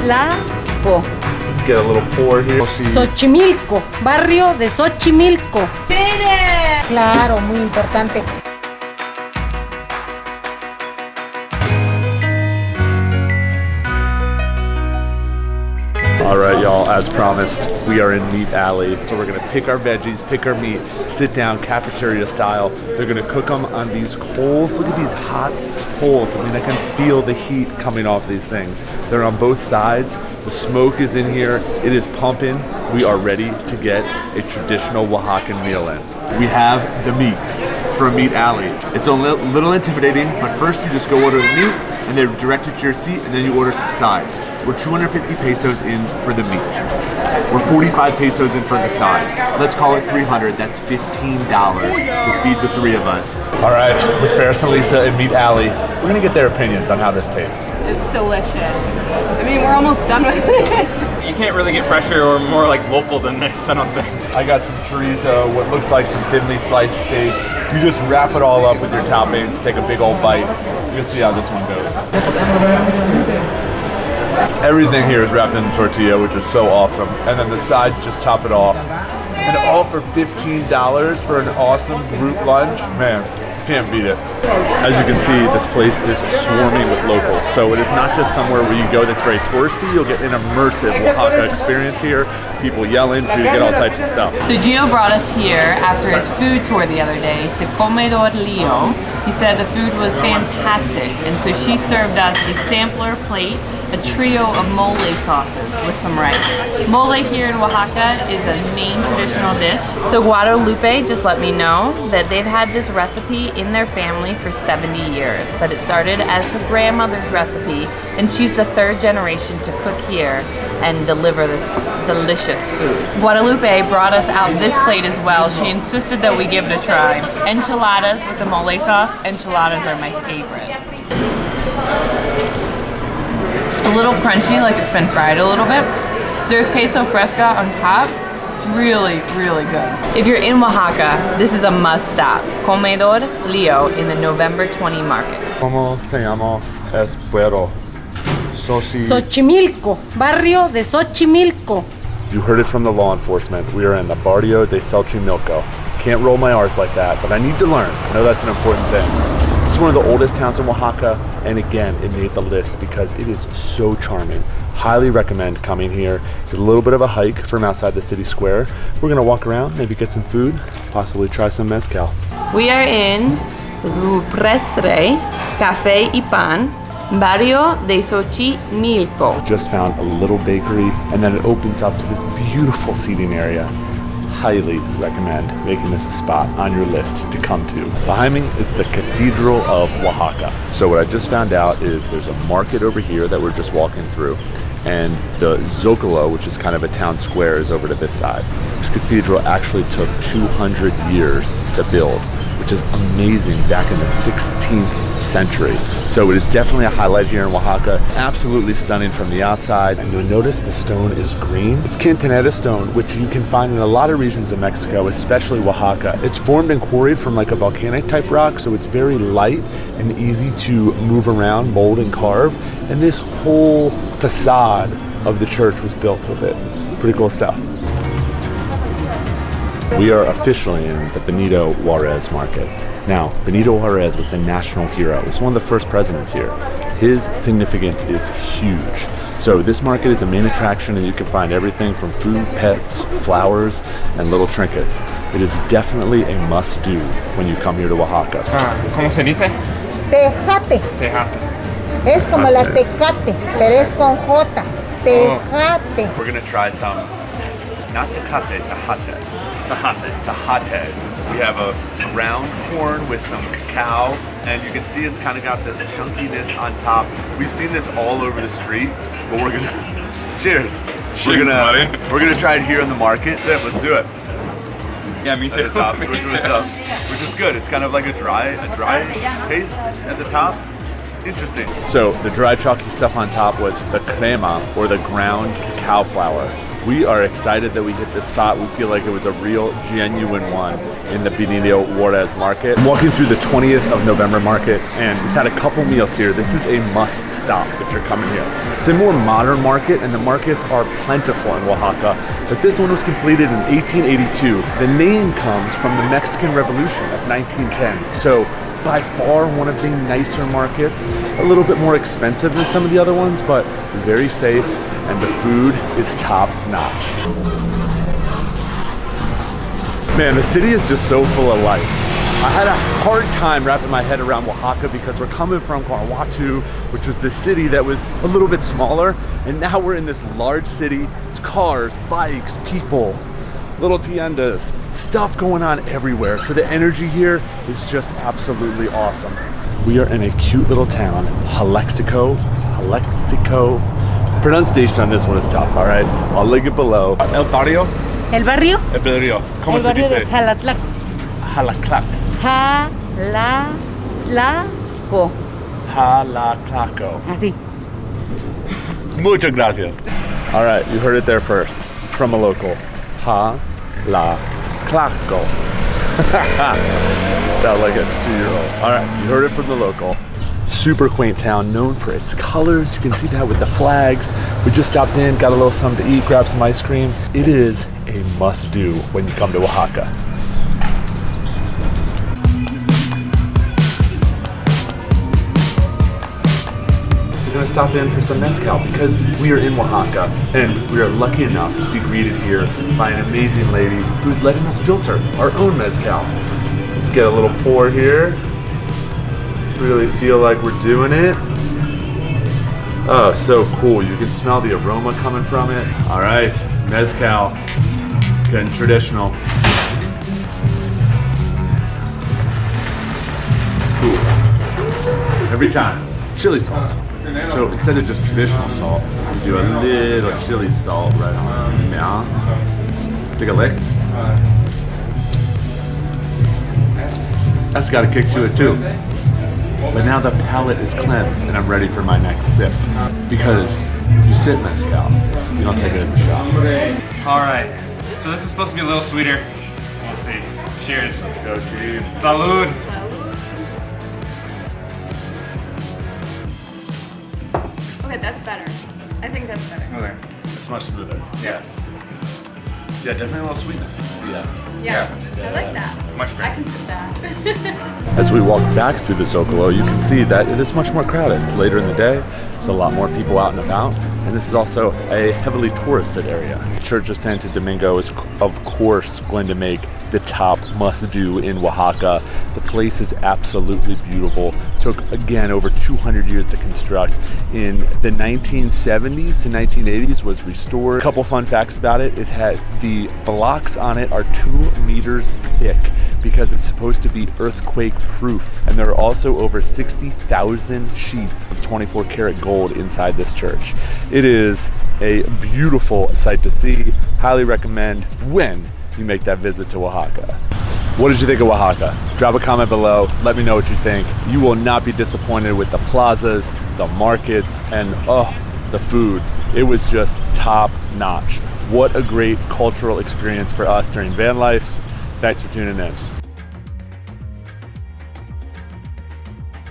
Jalatlacco. Let's get a little pour here. Xochimilco, barrio de Xochimilco. ¡Pere! Claro, muy importante. All right, y'all, as promised, we are in Meat Alley. So we're gonna pick our veggies, pick our meat, sit down cafeteria style. They're gonna cook them on these coals. Look at these hot coals. I mean, I can feel the heat coming off these things. They're on both sides. The smoke is in here. It is pumping. We are ready to get a traditional Oaxacan meal in. We have the meats from Meat Alley. It's a little intimidating, but first you just go order the meat and they're directed to your seat, and then you order some sides. We're 250 pesos in for the meat. We're 45 pesos in for the side. Let's call it 300. That's $15 to feed the three of us. All right, with Ferris and Lisa in Meat Alley, we're gonna get their opinions on how this tastes. It's delicious. I mean, we're almost done with it. You can't really get fresher or more like local than this, I don't think. I got some chorizo, what looks like some thinly sliced steak. You just wrap it all up with your toppings, take a big old bite. You'll see how this one goes. Everything here is wrapped in a tortilla, which is so awesome. And then the sides just top it off. And all for $15 for an awesome group lunch. Man, can't beat it. As you can see, this place is swarming with locals. So it is not just somewhere where you go that's very touristy. You'll get an immersive Oaxaca experience here. People yelling, food, get all types of stuff. So Geo brought us here after his food tour the other day to Comedor Leo. He said the food was fantastic, and so she served us a sampler plate, a trio of mole sauces with some rice. Mole here in Oaxaca is a main traditional dish. So Guadalupe just let me know that they've had this recipe in their family for 70 years, that it started as her grandmother's recipe, and she's the third generation to cook here and deliver this delicious food. Guadalupe brought us out this plate as well. She insisted that we give it a try. Enchiladas with the mole sauce. Enchiladas are my favorite. A little crunchy, like it's been fried a little bit. There's queso fresca on top. Really, really good. If you're in Oaxaca, this is a must stop. Comedor Leo in the November 20 market. ¿Cómo se llama? Espero. Xochimilco, barrio de Xochimilco. You heard it from the law enforcement. We are in the Barrio de Xochimilco. Can't roll my R's like that, but I need to learn. I know that's an important thing. This is one of the oldest towns in Oaxaca, and again, it made the list because it is so charming. Highly recommend coming here. It's a little bit of a hike from outside the city square. We're gonna walk around, maybe get some food, possibly try some mezcal. We are in Rupestre Café y Pan, Barrio de Xochimilco. Just found a little bakery, and then it opens up to this beautiful seating area. Highly recommend making this a spot on your list to come to. Behind me is the Cathedral of Oaxaca. So what I just found out is there's a market over here that we're just walking through, and the Zocalo, which is kind of a town square, is over to this side. This cathedral actually took 200 years to build, which is amazing, back in the 16th century. So it is definitely a highlight here in Oaxaca. Absolutely stunning from the outside. And you'll notice the stone is green. It's Quintaneta stone, which you can find in a lot of regions of Mexico, especially Oaxaca. It's formed and quarried from like a volcanic type rock, so it's very light and easy to move around, mold and carve. And this whole facade of the church was built with it. Pretty cool stuff. We are officially in the Benito Juárez market. Now, Benito Juárez was a national hero. He was one of the first presidents here. His significance is huge. So this market is a main attraction, and you can find everything from food, pets, flowers, and little trinkets. It is definitely a must-do when you come here to Oaxaca. ¿Cómo se dice? Tejate. Tejate. Es como la tecate, pero es con J. Tejate. We're gonna try some, not tecate, tejate. Tejate. We have a ground corn with some cacao, and you can see it's kind of got this chunkiness on top. We've seen this all over the street, but we're gonna cheers. Cheers, buddy. We're gonna try it here in the market. Sip, let's do it. Yeah, me too. At the top, which is good. It's kind of like a dry taste at the top. Interesting. So the dry chalky stuff on top was the crema, or the ground cacao flour. We are excited that we hit this spot. We feel like it was a real, genuine one in the Benito Juárez market. I'm walking through the 20th of November market, and we've had a couple meals here. This is a must stop if you're coming here. It's a more modern market, and the markets are plentiful in Oaxaca, but this one was completed in 1882. The name comes from the Mexican Revolution of 1910. So by far one of the nicer markets, a little bit more expensive than some of the other ones, but very safe, and the food is top notch. Man, the city is just so full of life. I had a hard time wrapping my head around Oaxaca because we're coming from Guanajuato, which was this city that was a little bit smaller, and now we're in this large city. There's cars, bikes, people, little tiendas, stuff going on everywhere. So the energy here is just absolutely awesome. We are in a cute little town, Jalisco. Pronunciation on this one is tough, all right? I'll link it below. El barrio? El barrio. El barrio. ¿Cómo se barrio dice? de Jalatlaco. Jalatlaco. Jalatlaco. Así. Muchas gracias. All right, you heard it there first from a local. Jalatlaco. Sound like a 2-year-old. All right, you heard it from the local. Super quaint town, known for its colors. You can see that with the flags. We just stopped in, got a little something to eat, grabbed some ice cream. It is a must-do when you come to Oaxaca. We're gonna stop in for some mezcal because we are in Oaxaca and we are lucky enough to be greeted here by an amazing lady who's letting us filter our own mezcal. Let's get a little pour here. Really feel like we're doing it. Oh, so cool. You can smell the aroma coming from it. All right, mezcal, getting traditional. Cool. Every time, chili salt. So instead of just traditional salt, we do a little chili salt right on. Yeah. Take a lick. That's got a kick to it too. But now the palate is cleansed and I'm ready for my next sip. Because you sip mezcal, you don't take it as a shot. All right, so this is supposed to be a little sweeter. We'll see. Cheers. Let's go, dude. Salud. Okay, that's better. I think that's better. Okay. It's much smoother. Yes. Yeah, definitely a little sweetness. Yeah, I like that. Much better. I can sip that. As we walk back through the Zocalo, you can see that it is much more crowded. It's later in the day, there's a lot more people out and about, and this is also a heavily touristed area. The Church of Santo Domingo is, of course, going to make the top must-do in Oaxaca. The place is absolutely beautiful. Took, again, over 200 years to construct. In the 1970s to 1980s was restored. A couple fun facts about it is that the blocks on it are 2 meters thick because it's supposed to be earthquake proof. And there are also over 60,000 sheets of 24 karat gold inside this church. It is a beautiful sight to see. Highly recommend when you make that visit to Oaxaca. What did you think of Oaxaca? Drop a comment below, let me know what you think. You will not be disappointed with the plazas, the markets, and the food. It was just top notch. What a great cultural experience for us during van life. Thanks for tuning in.